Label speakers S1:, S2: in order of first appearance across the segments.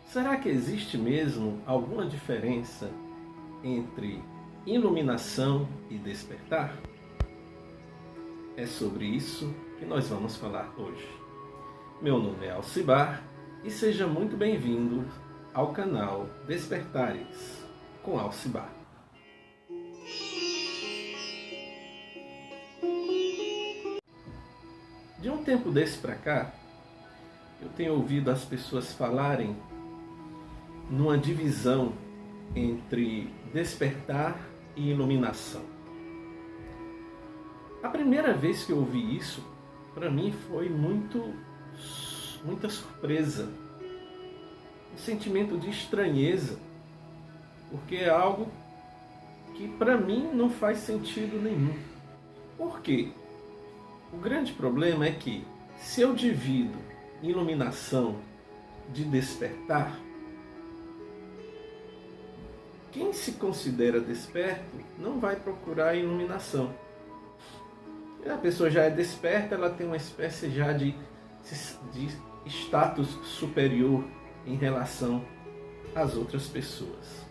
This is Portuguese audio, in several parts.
S1: Será que existe mesmo alguma diferença entre iluminação e despertar? É sobre isso que nós vamos falar hoje. Meu nome é Alcibar e seja muito bem-vindo ao canal Despertares com Alcibar. De um tempo desse para cá, eu tenho ouvido as pessoas falarem numa divisão entre despertar e iluminação. A primeira vez que eu ouvi isso, para mim foi muita surpresa, um sentimento de estranheza, porque é algo que para mim não faz sentido nenhum. Por quê? O grande problema é que se eu divido iluminação de despertar, quem se considera desperto não vai procurar iluminação. A pessoa já é desperta, ela tem uma espécie já de status superior em relação às outras pessoas.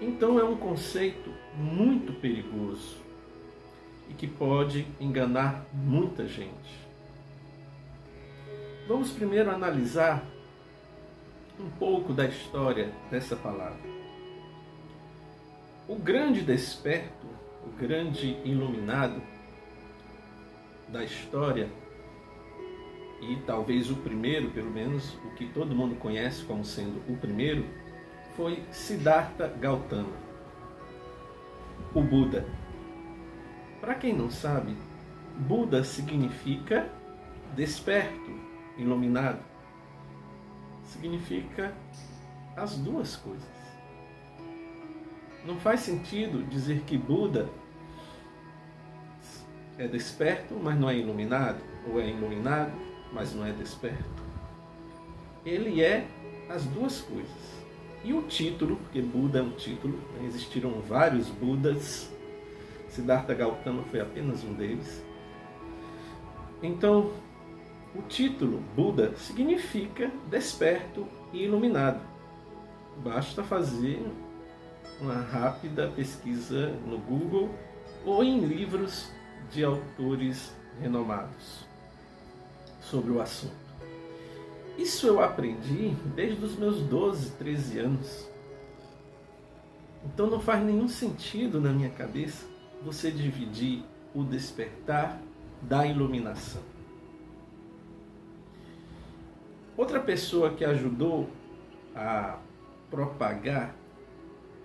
S1: Então é um conceito muito perigoso e que pode enganar muita gente. Vamos primeiro analisar um pouco da história dessa palavra. O grande desperto, o grande iluminado da história, e talvez o primeiro, pelo menos o que todo mundo conhece como sendo o primeiro, foi Siddhartha Gautama, o Buda. Para quem não sabe, Buda significa desperto, iluminado. Significa as duas coisas. Não faz sentido dizer que Buda é desperto, mas não é iluminado, ou é iluminado, mas não é desperto. Ele é as duas coisas. E o título, porque Buda é um título, existiram vários Budas, Siddhartha Gautama foi apenas um deles. Então, o título Buda significa desperto e iluminado. Basta fazer uma rápida pesquisa no Google ou em livros de autores renomados sobre o assunto. Isso eu aprendi desde os meus 12, 13 anos. Então não faz nenhum sentido na minha cabeça você dividir o despertar da iluminação. Outra pessoa que ajudou a propagar,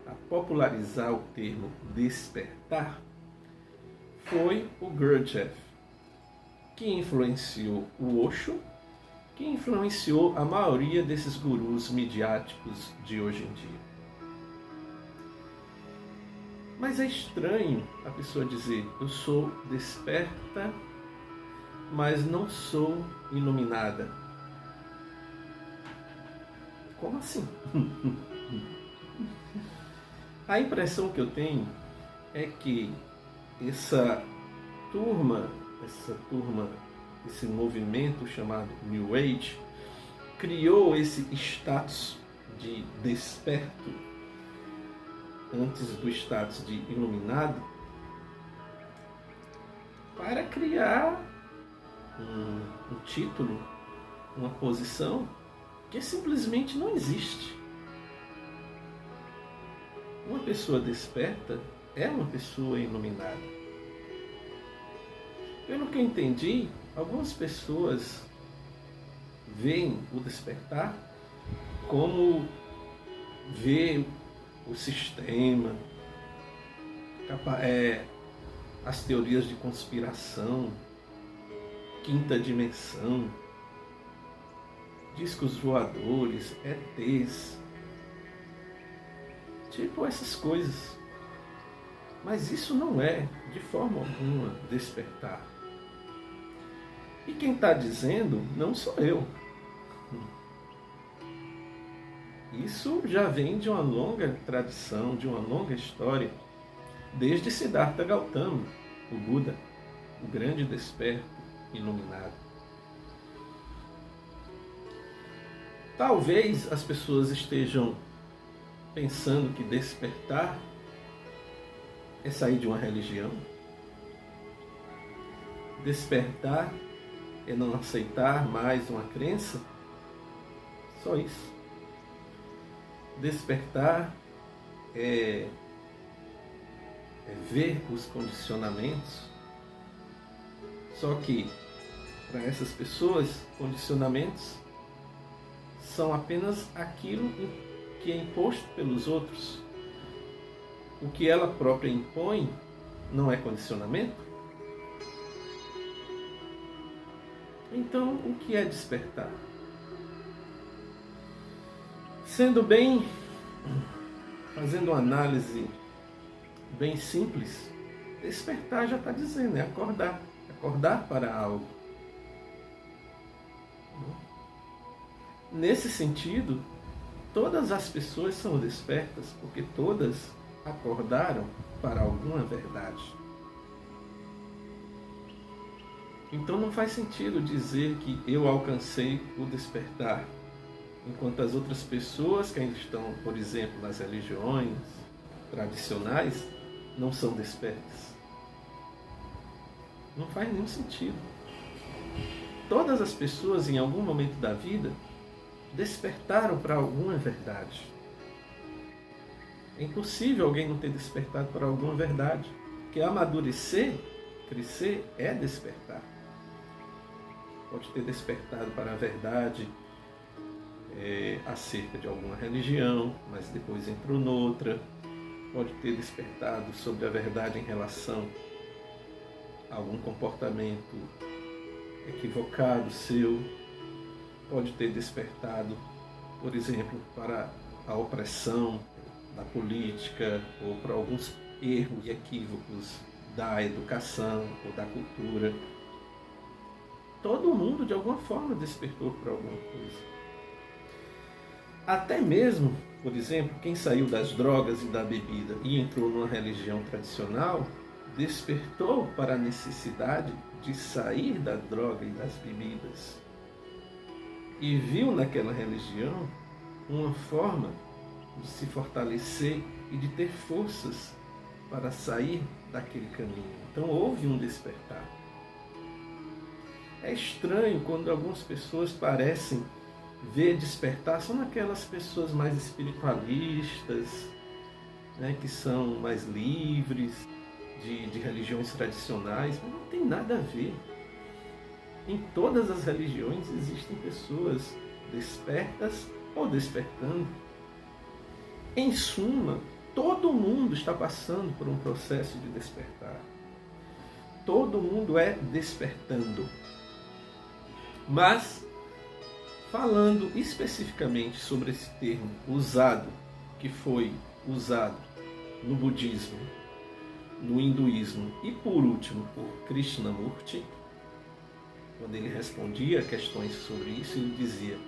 S1: a popularizar o termo despertar, foi o Gurdjieff, que influenciou o Osho, que influenciou a maioria desses gurus midiáticos de hoje em dia. Mas é estranho a pessoa dizer, eu sou desperta, mas não sou iluminada. Como assim? A impressão que eu tenho é que esse movimento chamado New Age, criou esse status de desperto antes do status de iluminado para criar um título, uma posição que simplesmente não existe. Uma pessoa desperta é uma pessoa iluminada. Pelo que eu entendi, algumas pessoas veem o despertar como ver o sistema, as teorias de conspiração, quinta dimensão, discos voadores, ETs, tipo essas coisas. Mas isso não é, de forma alguma, despertar. E quem está dizendo não sou eu. Isso já vem de uma longa tradição, de uma longa história, desde Siddhartha Gautama, o Buda, o grande desperto iluminado. Talvez as pessoas estejam pensando que despertar é sair de uma religião. Despertar é não aceitar mais uma crença. Só isso. Despertar é ver os condicionamentos. Só que, para essas pessoas, condicionamentos são apenas aquilo que é imposto pelos outros. O que ela própria impõe não é condicionamento? Então, o que é despertar? Fazendo uma análise bem simples, despertar já está dizendo, é acordar. Acordar para algo. Nesse sentido, todas as pessoas são despertas, porque todas acordaram para alguma verdade. Então não faz sentido dizer que eu alcancei o despertar, enquanto as outras pessoas que ainda estão, por exemplo, nas religiões tradicionais, não são despertas. Não faz nenhum sentido. Todas as pessoas, em algum momento da vida, despertaram para alguma verdade. É impossível alguém não ter despertado para alguma verdade. Porque amadurecer, crescer, é despertar. Pode ter despertado para a verdade acerca de alguma religião, mas depois entrou noutra. Pode ter despertado sobre a verdade em relação a algum comportamento equivocado seu. Pode ter despertado, por exemplo, para a opressão da política ou para alguns erros e equívocos da educação ou da cultura. Todo mundo, de alguma forma, despertou para alguma coisa. Até mesmo, por exemplo, quem saiu das drogas e da bebida e entrou numa religião tradicional, despertou para a necessidade de sair da droga e das bebidas. E viu naquela religião uma forma de se fortalecer e de ter forças para sair daquele caminho. Então houve um despertar. É estranho quando algumas pessoas parecem ver despertar só naquelas pessoas mais espiritualistas, né, que são mais livres de religiões tradicionais, mas não tem nada a ver. Em todas as religiões existem pessoas despertas ou despertando. Em suma, todo mundo está passando por um processo de despertar. Todo mundo é despertando. Mas, falando especificamente sobre esse termo que foi usado no budismo, no hinduísmo e, por último, por Krishnamurti, quando ele respondia a questões sobre isso, ele dizia: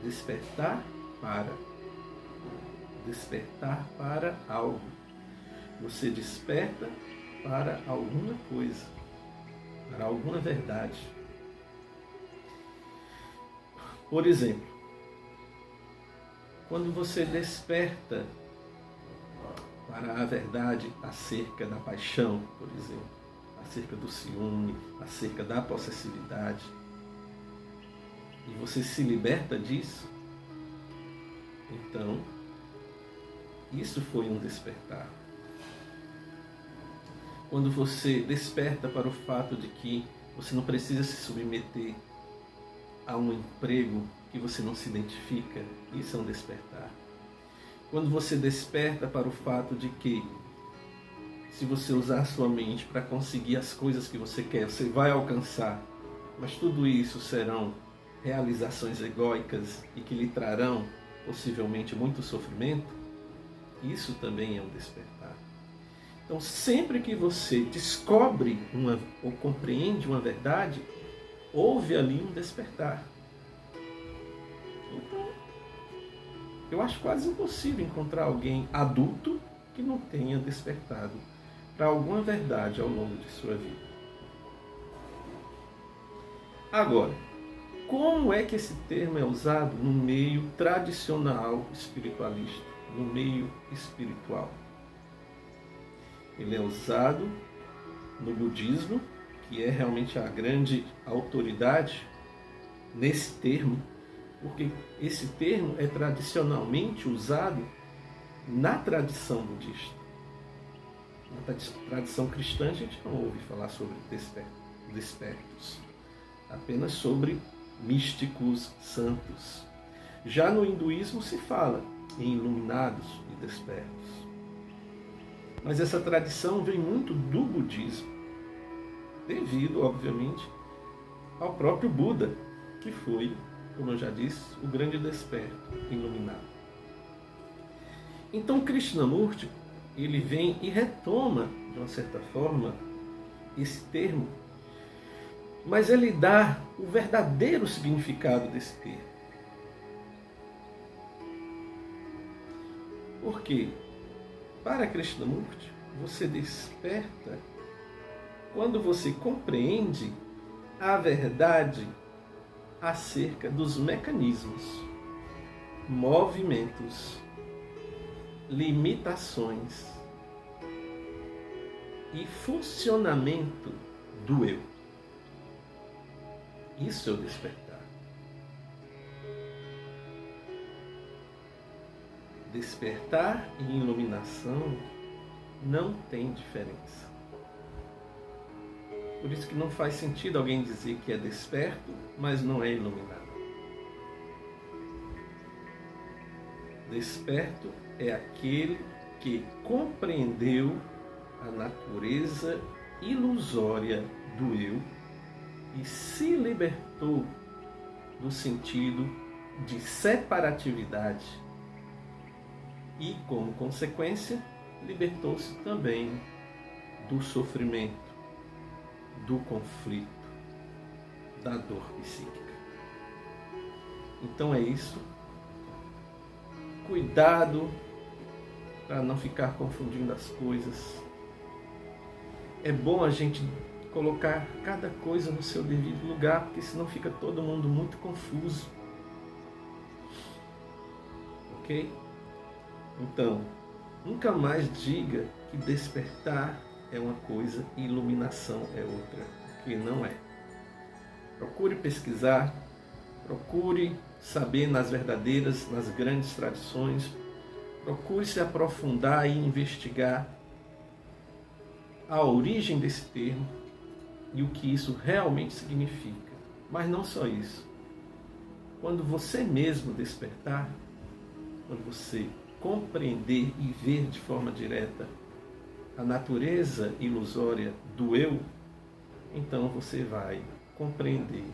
S1: despertar para algo. Você desperta para alguma coisa, para alguma verdade. Por exemplo, quando você desperta para a verdade acerca da paixão, por exemplo, acerca do ciúme, acerca da possessividade, e você se liberta disso, então isso foi um despertar. Quando você desperta para o fato de que você não precisa se submeter a um emprego que você não se identifica, isso é um despertar. Quando você desperta para o fato de que, se você usar a sua mente para conseguir as coisas que você quer, você vai alcançar, mas tudo isso serão realizações egóicas e que lhe trarão possivelmente muito sofrimento, isso também é um despertar. Então, sempre que você descobre ou compreende uma verdade, houve ali um despertar. Então, eu acho quase impossível encontrar alguém adulto que não tenha despertado para alguma verdade ao longo de sua vida. Agora, como é que esse termo é usado no meio tradicional espiritualista, no meio espiritual? Ele é usado no budismo, que é realmente a grande autoridade nesse termo, porque esse termo é tradicionalmente usado na tradição budista. Na tradição cristã a gente não ouve falar sobre despertos, apenas sobre místicos santos. Já no hinduísmo se fala em iluminados e despertos. Mas essa tradição vem muito do budismo, devido, obviamente, ao próprio Buda, que foi, como eu já disse, o grande desperto iluminado. Então Krishnamurti, ele vem e retoma, de uma certa forma, esse termo, mas ele dá o verdadeiro significado desse termo. Por quê? Para Krishnamurti, você desperta quando você compreende a verdade acerca dos mecanismos, movimentos, limitações e funcionamento do eu. Isso é o despertar. Despertar e iluminação não tem diferença. Por isso que não faz sentido alguém dizer que é desperto, mas não é iluminado. Desperto é aquele que compreendeu a natureza ilusória do eu e se libertou do sentido de separatividade e, como consequência, libertou-se também do sofrimento, do conflito, da dor psíquica. Então é isso. Cuidado para não ficar confundindo as coisas. É bom a gente colocar cada coisa no seu devido lugar, porque senão fica todo mundo muito confuso. Ok? Então, nunca mais diga que despertar é uma coisa e iluminação é outra, porque não é. Procure pesquisar, procure saber nas verdadeiras, nas grandes tradições, procure se aprofundar e investigar a origem desse termo e o que isso realmente significa. Mas não só isso. Quando você mesmo despertar, quando você compreender e ver de forma direta a natureza ilusória do eu, então você vai compreender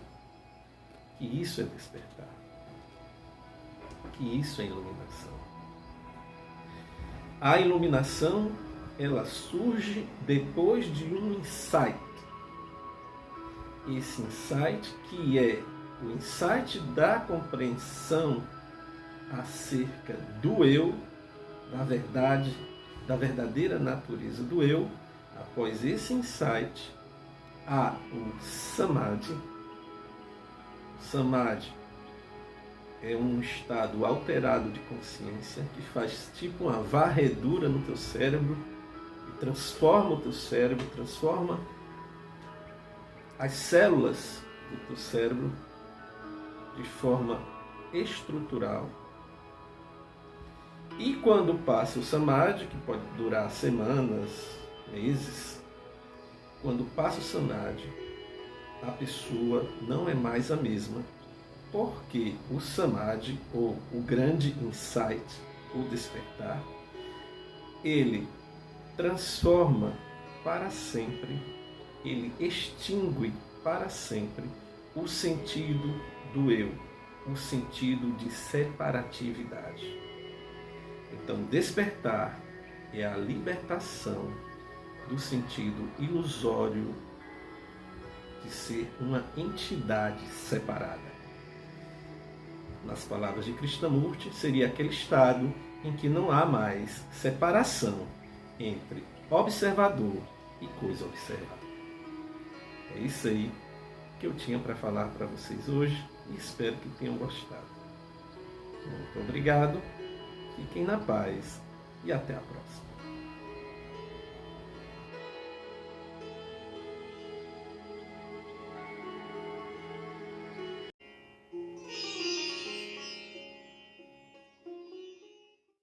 S1: que isso é despertar, que isso é iluminação. A iluminação, ela surge depois de um insight. Esse insight que é o insight da compreensão acerca do eu, da verdade, da verdadeira natureza do eu. Após esse insight, há o samadhi. Samadhi é um estado alterado de consciência que faz tipo uma varredura no teu cérebro e transforma o teu cérebro, transforma as células do teu cérebro de forma estrutural. E quando passa o samadhi, que pode durar semanas, meses, quando passa o samadhi, a pessoa não é mais a mesma, porque o samadhi, ou o grande insight, o despertar, ele transforma para sempre, ele extingue para sempre o sentido do eu, o sentido de separatividade. Então, despertar é a libertação do sentido ilusório de ser uma entidade separada. Nas palavras de Krishnamurti, seria aquele estado em que não há mais separação entre observador e coisa observada. É isso aí que eu tinha para falar para vocês hoje. e espero que tenham gostado. Muito obrigado, fiquem na paz e até a próxima.